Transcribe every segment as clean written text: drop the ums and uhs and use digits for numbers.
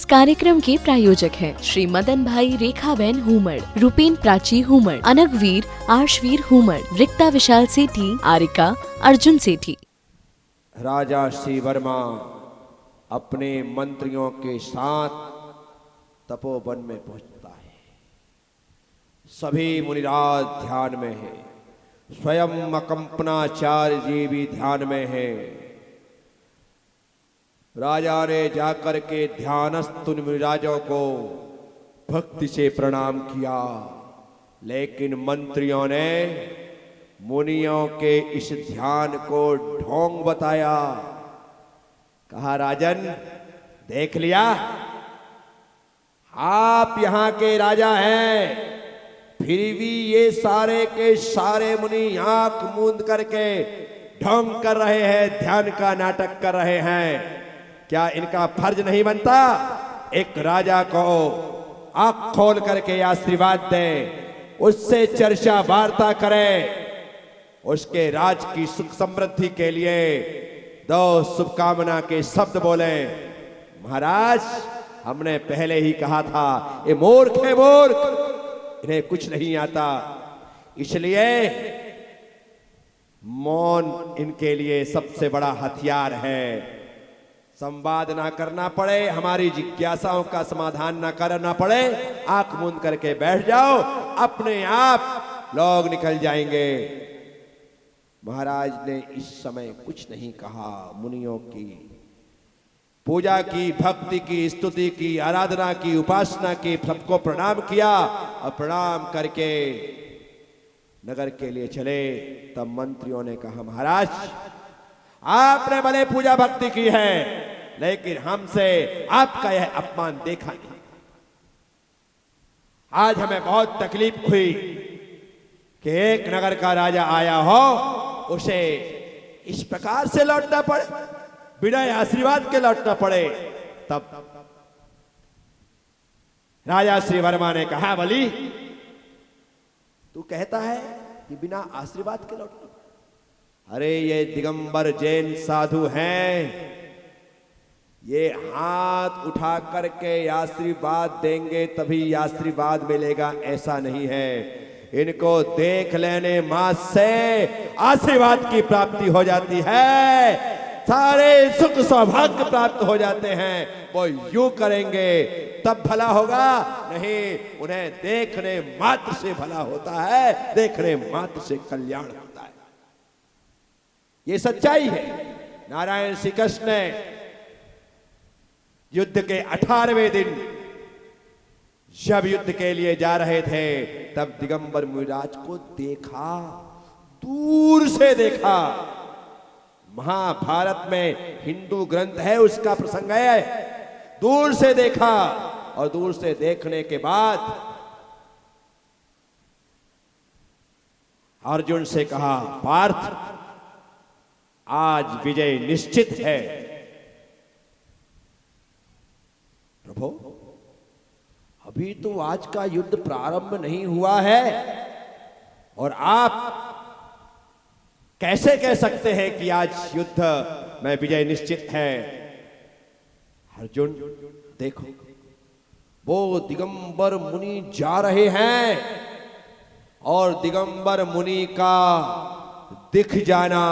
कार्यक्रम के प्रायोजक हैं श्री मदन भाई रेखाबेन हुमड़, रूपेन प्राची हुमड़, अनगवीर आर्शवीर हुमड़, रिक्ता विशाल सेठी, आरिका अर्जुन सेठी। राजा श्री वर्मा अपने मंत्रियों के साथ तपोवन में पहुंचता है। सभी मुनिराज ध्यान में है, स्वयं अकंपनाचार्य जी भी ध्यान में है। राजा ने जाकर के ध्यानस्थ मुनिराजों को भक्ति से प्रणाम किया, लेकिन मंत्रियों ने मुनियों के इस ध्यान को ढोंग बताया। कहा, राजन देख लिया, आप यहां के राजा हैं, फिर भी ये सारे के सारे मुनि आंख मूंद करके ढोंग कर रहे हैं, ध्यान का नाटक कर रहे हैं। क्या इनका फर्ज नहीं बनता एक राजा को आंख खोल करके आशीर्वाद दें, उससे चर्चा वार्ता करें, उसके राज की सुख समृद्धि के लिए दो शुभकामना के शब्द बोले। महाराज, हमने पहले ही कहा था ये मूर्ख है, मूर्ख, इन्हें कुछ नहीं आता, इसलिए मौन इनके लिए सबसे बड़ा हथियार है। संवाद ना करना पड़े, हमारी जिज्ञासाओं का समाधान ना करना पड़े, आंख मूंद करके बैठ जाओ, अपने आप लोग निकल जाएंगे। महाराज ने इस समय कुछ नहीं कहा। मुनियों की पूजा की, भक्ति की, स्तुति की, आराधना की, उपासना की, सबको प्रणाम किया और प्रणाम करके नगर के लिए चले। तब मंत्रियों ने कहा, महाराज आपने भले पूजा भक्ति की है, लेकिन हमसे आपका यह अपमान देखा नहीं। आज हमें बहुत तकलीफ हुई कि एक नगर का राजा आया हो, उसे इस प्रकार से लौटना पड़े, बिना आशीर्वाद के लौटना पड़े। तब राजा श्री वर्मा ने कहा, बली तू कहता है कि बिना आशीर्वाद के लौटना? अरे ये दिगंबर जैन साधु हैं, ये हाथ उठा करके आशीर्वाद देंगे तभी आशीर्वाद मिलेगा, ऐसा नहीं है। इनको देख लेने मात्र से आशीर्वाद की प्राप्ति हो जाती है, सारे सुख सौभाग्य प्राप्त हो जाते हैं। वो यूं करेंगे तब भला होगा, नहीं उन्हें देखने मात्र से भला होता है, देखने मात्र से कल्याण होता है। ये सच्चाई है। नारायण श्री कृष्ण ने युद्ध के 18वें दिन जब युद्ध के लिए जा रहे थे, तब दिगंबर मुनिराज को देखा, दूर से देखा। महाभारत में हिंदू ग्रंथ है, उसका प्रसंग है। दूर से देखा और दूर से देखने के बाद अर्जुन से कहा, पार्थ आज विजय निश्चित है। प्रभु, अभी तो आज का युद्ध प्रारंभ नहीं हुआ है और आप कैसे कह सकते हैं कि आज युद्ध में विजय निश्चित है? अर्जुन देखो, वो दिगंबर मुनि जा रहे हैं और दिगंबर मुनि का दिख जाना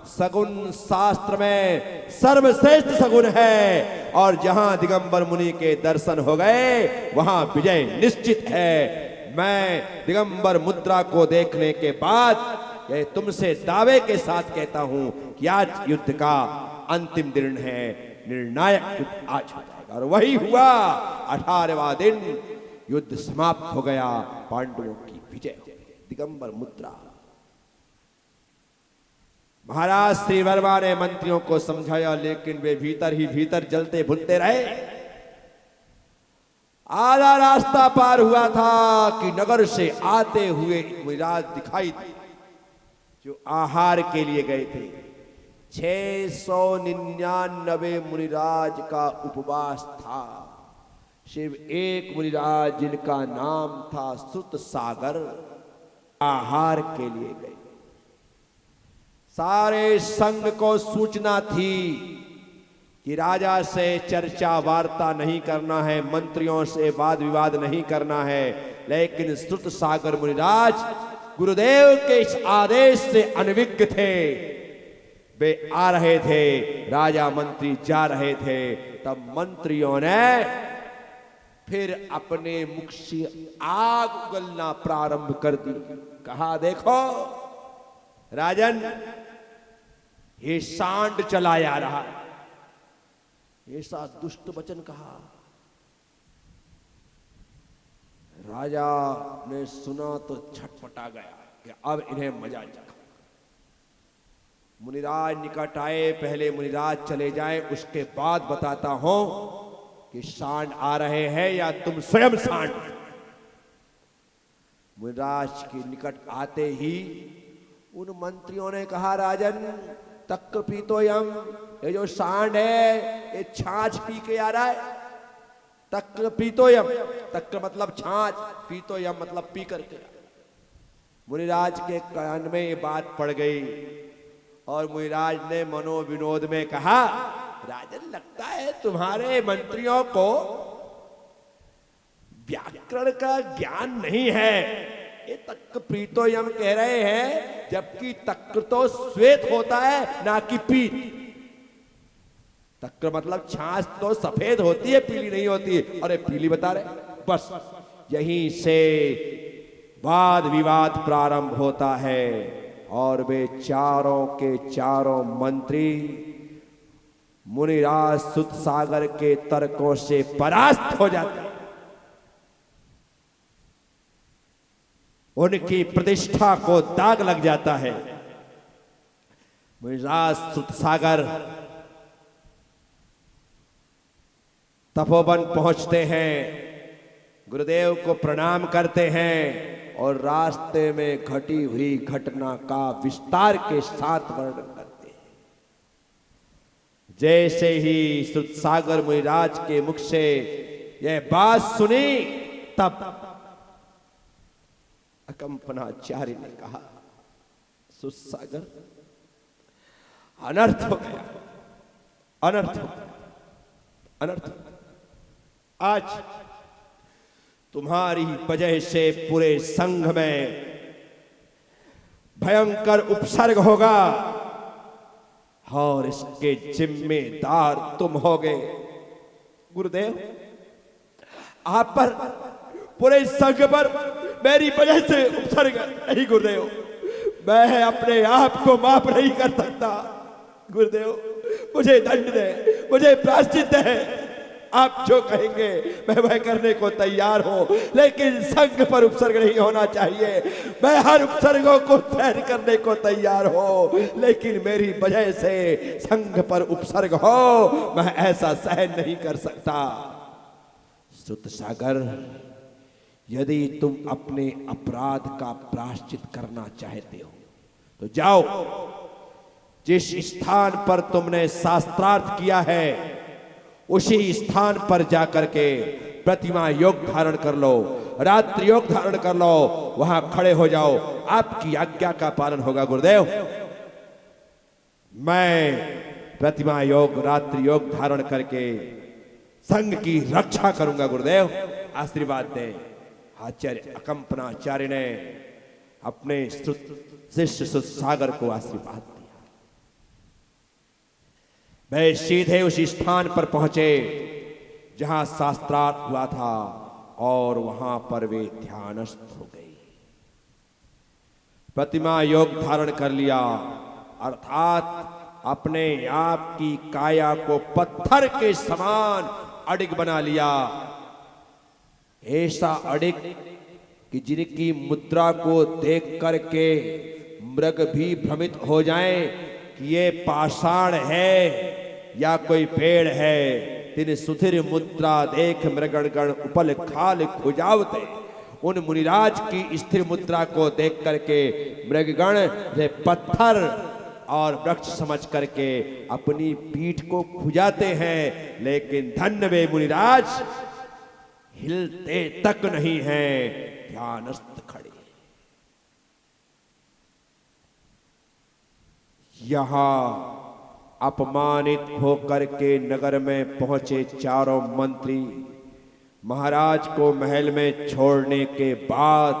सगुन शास्त्र में सर्वश्रेष्ठ सगुन है, और जहां दिगंबर मुनि के दर्शन हो गए वहां विजय निश्चित है। मैं दिगंबर मुद्रा को देखने के बाद ये तुमसे दावे के साथ कहता हूं कि आज युद्ध का अंतिम दिन है, निर्णायक युद्ध आज हो जाएगा। और वही हुआ। 18वां दिन युद्ध समाप्त हो गया, पांडवों की विजय हो गई। दिगंबर मुद्रा। महाराज श्री वर्मा ने मंत्रियों को समझाया, लेकिन वे भीतर ही भीतर जलते भुनते रहे। आधा रास्ता पार हुआ था कि नगर से आते हुए मुनिराज दिखाई दिए, जो आहार के लिए गए थे। 699 मुनिराज का उपवास था। सिर्फ एक मुनिराज जिनका नाम था सुत सागर, आहार के लिए गए। सारे संघ को सूचना थी कि राजा से चर्चा वार्ता नहीं करना है, मंत्रियों से वाद विवाद नहीं करना है, लेकिन श्रुत सागर मुनिराज गुरुदेव के इस आदेश से अनविज्ञ थे। वे आ रहे थे, राजा मंत्री जा रहे थे, तब मंत्रियों ने फिर अपने मुख से आग उगलना प्रारंभ कर दी। कहा, देखो राजन, ये सांड चला आ रहा है। ऐसा दुष्ट वचन कहा। राजा ने सुना तो छटपटा गया कि अब इन्हें मजा चखा। मुनिराज निकट आए। पहले मुनिराज चले जाएं, उसके बाद बताता हूं कि सांड आ रहे हैं या तुम स्वयं सांड। मुनिराज के निकट आते ही उन मंत्रियों ने कहा, राजन तक्क पीतोयम, ये जो सांड है ये छाछ पी के आ रहा है। तक्क पीतोयम, तक्क मतलब छाछ, पीतोयम मतलब पी करके। मुनिराज के कान में ये बात पड़ गई और मुनिराज ने मनोविनोद में कहा, राजन लगता है तुम्हारे मंत्रियों को व्याकरण का ज्ञान नहीं है। ये तक्क प्रीतोयम कह रहे हैं, जबकि तक्र तो श्वेत होता है ना कि पीत। तक्र मतलब छाछ तो सफेद होती है, पीली नहीं होती है। अरे पीली बता रहे। बस यहीं से वाद विवाद प्रारंभ होता है और वे चारों के चारों मंत्री मुनिराज सुत सागर के तर्कों से परास्त हो जाते हैं। उनकी प्रतिष्ठा को दाग लग जाता है। मुनिराज सुत सागर तपोवन पहुंचते हैं, गुरुदेव को प्रणाम करते हैं और रास्ते में घटी हुई घटना का विस्तार के साथ वर्णन करते हैं। जैसे ही सुत सागर मुनिराज के मुख से यह बात सुनी, तब अकंपनाचार्य ने कहा, सुत सागर अनर्थ हो गया, अनर्थ हो गया, अनर्थ हो गया। आज तुम्हारी वजह से पूरे संघ में भयंकर उपसर्ग होगा और इसके जिम्मेदार तुम होगे। गुरुदेव, आप पर, पूरे संघ पर मेरी वजह से उपसर्ग नहीं। गुरुदेव, मैं अपने आप को माफ नहीं कर सकता। गुरुदेव, मुझे दंड दे, मुझे प्रायश्चित है। आप जो कहेंगे मैं वह करने को तैयार हूं, लेकिन संघ पर उपसर्ग नहीं होना चाहिए। मैं हर उपसर्गों को सहन करने को तैयार हूं, लेकिन मेरी वजह से संघ पर उपसर्ग हो, मैं ऐसा सहन नहीं कर सकता। सुत सागर, यदि तुम अपने अपराध का प्रायश्चित करना चाहते हो तो जाओ, जिस स्थान पर तुमने शास्त्रार्थ किया है उसी स्थान पर जाकर के प्रतिमा योग धारण कर लो, रात्रि योग धारण कर लो, वहां खड़े हो जाओ। आपकी आज्ञा का पालन होगा गुरुदेव। मैं प्रतिमा योग, रात्रि योग धारण करके संघ की रक्षा करूंगा। गुरुदेव आशीर्वाद दें। आचार्य अकंपनाचार्य ने अपने शिष्य सुत सागर को आशीर्वाद दिया। वे सीधे उस स्थान पर पहुंचे जहां शास्त्रार्थ हुआ था और वहां पर वे ध्यानस्थ हो गए। प्रतिमा योग धारण कर लिया, अर्थात अपने आप की काया को पत्थर के समान अडिग बना लिया। ऐसा अडिग कि जिनकी मुद्रा को देख करके मृग भी भ्रमित हो जाएं कि ये पाषाण है या कोई पेड़ है। तिन सुथिर मुद्रा देख मृगणगण उपल खाल खुजावते। उन मुनिराज की स्थिर मुद्रा को देख करके मृगगण वे पत्थर और वृक्ष समझ करके अपनी पीठ को खुजाते हैं, लेकिन धन्य वे मुनिराज हिलते तक नहीं हैं, ध्यानस्थ खड़े। यहां अपमानित होकर के नगर में पहुंचे चारों मंत्री महाराज को महल में छोड़ने के बाद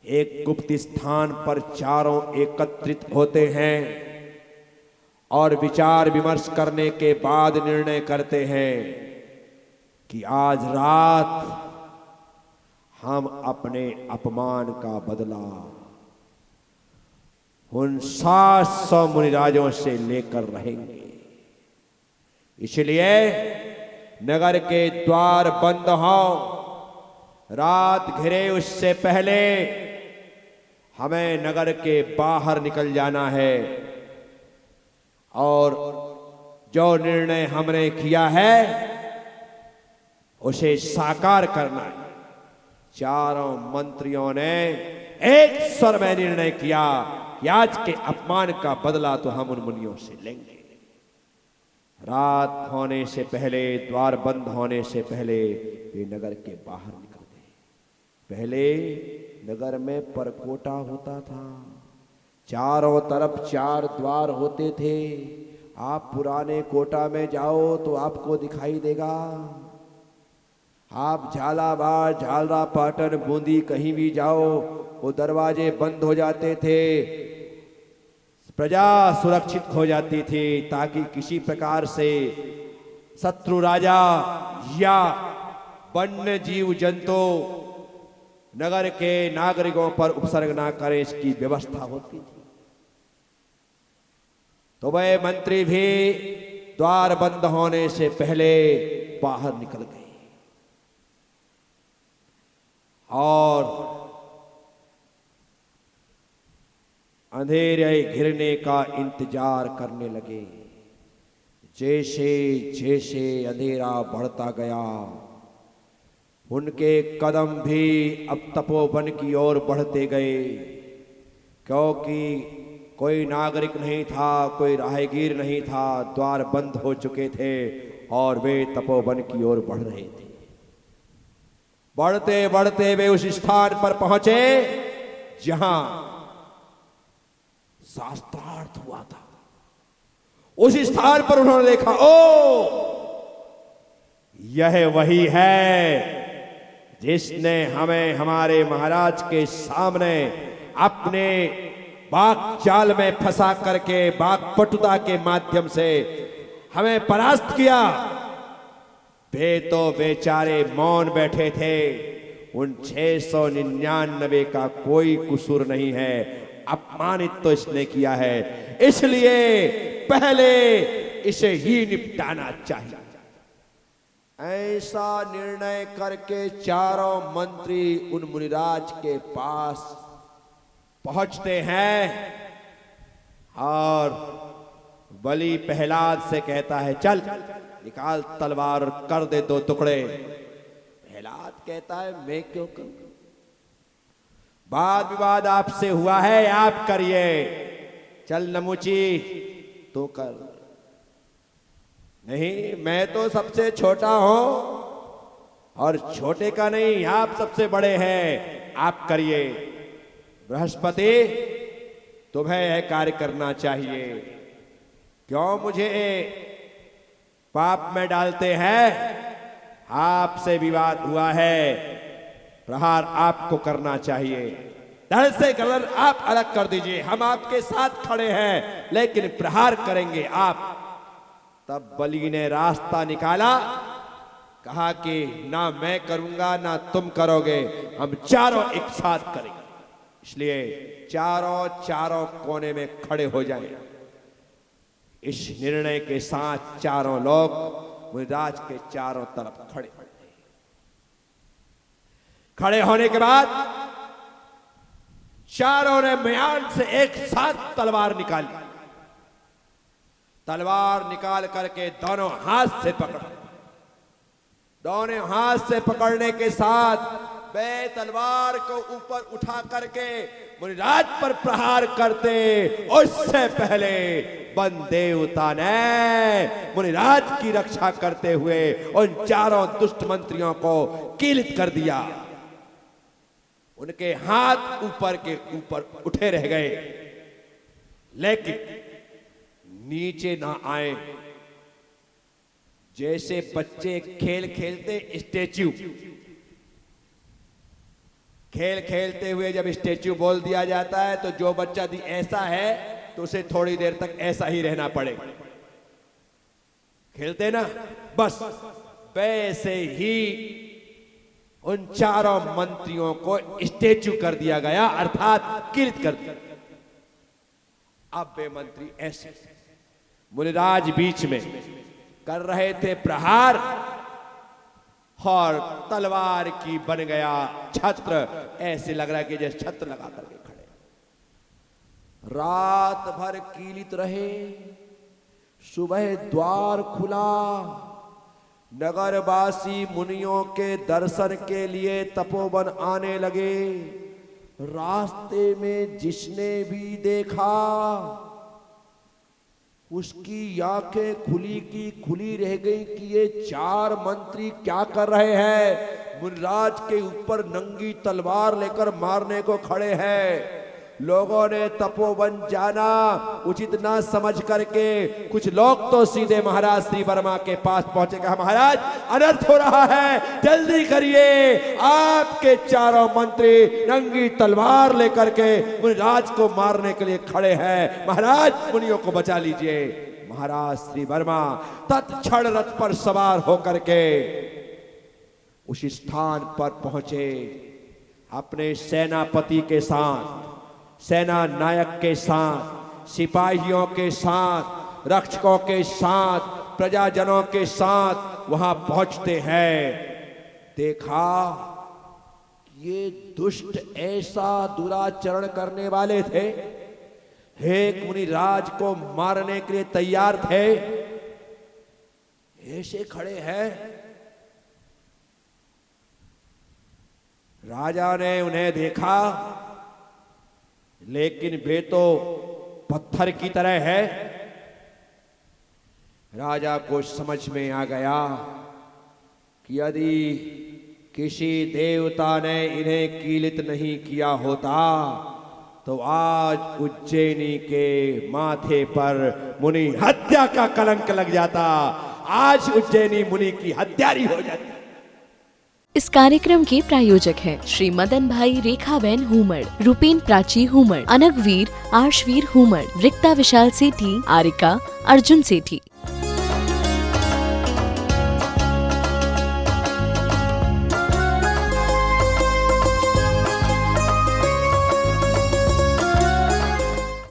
एक गुप्त स्थान पर चारों एकत्रित होते हैं और विचार विमर्श करने के बाद निर्णय करते हैं कि आज रात हम अपने अपमान का बदला उन 700 मुनिराजों से लेकर रहेंगे। इसलिए नगर के द्वार बंद हों, रात घिरे उससे पहले हमें नगर के बाहर निकल जाना है और जो निर्णय हमने किया है उसे साकार करना है। चारों मंत्रियों ने एक स्वर में निर्णय किया कि आज के अपमान का बदला तो हम उन मुनियों से लेंगे। रात होने से पहले, द्वार बंद होने से पहले वे नगर के बाहर निकल गए। पहले नगर में परकोटा होता था, चारों तरफ 4 द्वार होते थे। आप पुराने कोटा में जाओ तो आपको दिखाई देगा। आप झालावाड़, झालरापाटन, बूंदी कहीं भी जाओ वो दरवाजे बंद हो जाते थे, प्रजा सुरक्षित हो जाती थी ताकि किसी प्रकार से शत्रु राजा या वन्य जीव जंतु नगर के नागरिकों पर उपसर्ग ना करे, इसकी व्यवस्था होती थी। तो वह मंत्री भी द्वार बंद होने से पहले बाहर निकल गए और अंधेरे घिरने का इंतजार करने लगे। जैसे जैसे अंधेरा बढ़ता गया उनके कदम भी अब तपोवन की ओर बढ़ते गए, क्योंकि कोई नागरिक नहीं था, कोई राहगीर नहीं था, द्वार बंद हो चुके थे और वे तपोवन की ओर बढ़ रहे थे। बढ़ते बढ़ते वे उस स्थान पर पहुंचे जहां शास्त्रार्थ हुआ था। उस स्थान पर उन्होंने देखा, ओ यह वही है जिसने हमें हमारे महाराज के सामने अपने बाग चाल में फंसा करके बागपटुता के माध्यम से हमें परास्त किया। वे तो बेचारे मौन बैठे थे, उन 699 का कोई कसूर नहीं है, अपमानित तो इसने किया है, इसलिए पहले इसे ही निपटाना चाहिए। ऐसा निर्णय करके चारों मंत्री उन मुनिराज के पास पहुंचते हैं और बलि प्रहलाद से कहता है, चल निकाल तलवार, कर दे 2 टुकड़े। प्रहलाद कहता है, मैं क्यों करूं? वाद विवाद आपसे हुआ है, आप करिए। चल नमुची तू कर। नहीं, मैं तो सबसे छोटा हूं और छोटे का नहीं, आप सबसे बड़े हैं, आप करिए। बृहस्पति तुम्हें यह कार्य करना चाहिए, क्यों मुझे पाप में डालते हैं? आपसे विवाद हुआ है, प्रहार आपको करना चाहिए। धड़ से गलर आप अलग कर दीजिए, हम आपके साथ खड़े हैं, लेकिन प्रहार करेंगे आप। तब बलि ने रास्ता निकाला, कहा कि ना मैं करूंगा ना तुम करोगे, हम चारों एक साथ करेंगे। इसलिए चारों कोने में खड़े हो जाएं। इस निर्णय के साथ चारों लोग मुनिराज के चारों तरफ खड़े हो गए। खड़े होने के बाद चारों ने म्यान से एक साथ तलवार निकाली। तलवार निकाल करके दोनों हाथ से पकड़ा। दोनों हाथ से पकड़ने के साथ वे तलवार को ऊपर उठा करके मुनिराज पर प्रहार करते, उससे पहले वन देवता ने मुनिराज की रक्षा करते हुए उन चारों दुष्ट मंत्रियों को कीलित कर दिया। उनके हाथ ऊपर के ऊपर उठे रह गए, लेकिन नीचे ना आए। जैसे बच्चे खेल खेलते स्टैच्यू, खेल खेलते हुए जब स्टैच्यू बोल दिया जाता है तो जो बच्चा ऐसा है तो उसे थोड़ी देर तक ऐसा ही रहना पड़ेगा। खेलते ना, बस वैसे ही उन चारों मंत्रियों को स्टैच्यू कर दिया गया, अर्थात किलित कर दिया। अब वे मंत्री ऐसे, मुनिराज बीच में कर रहे थे प्रहार और तलवार की बन गया छत्र। ऐसे लग रहा है कि जैसे छत्र लगा करके खड़े। रात भर कीलित रहे। सुबह द्वार खुला। नगरवासी मुनियों के दर्शन के लिए तपोवन आने लगे। रास्ते में जिसने भी देखा उसकी आंखें खुली की खुली रह गई कि ये चार मंत्री क्या कर रहे हैं। मुनिराज के ऊपर नंगी तलवार लेकर मारने को खड़े हैं। लोगों ने तपोवन जाना उचित ना समझ करके कुछ लोग तो सीधे महाराज श्री वर्मा के पास पहुंचे, कहा महाराज अनर्थ हो रहा है, जल्दी करिए। आपके चारों मंत्री नंगी तलवार लेकर के मुनिराज को मारने के लिए खड़े हैं, महाराज मुनियों को बचा लीजिए। महाराज श्री वर्मा तत्क्षण रथ पर सवार होकर के उस स्थान पर पहुंचे। अपने सेनापति के साथ, सेना नायक के साथ, सिपाहियों के साथ, रक्षकों के साथ, प्रजाजनों के साथ वहां पहुंचते हैं। देखा ये दुष्ट ऐसा दुराचरण करने वाले थे, एक मुनिराज को मारने के लिए तैयार थे, ऐसे खड़े हैं। राजा ने उन्हें देखा, लेकिन वे तो पत्थर की तरह है। राजा को समझ में आ गया कि यदि किसी देवता ने इन्हें कीलित नहीं किया होता तो आज उज्जैनी के माथे पर मुनि हत्या का कलंक लग जाता। आज उज्जैनी मुनि की हत्यारी हो जाती। इस कार्यक्रम के प्रायोजक हैं श्री मदन भाई रेखाबेन हुमड़, रूपेन प्राची हुमड़, अनगवीर आर्शवीर हुमड़, रिक्ता विशाल सेठी, आरिका अर्जुन सेठी।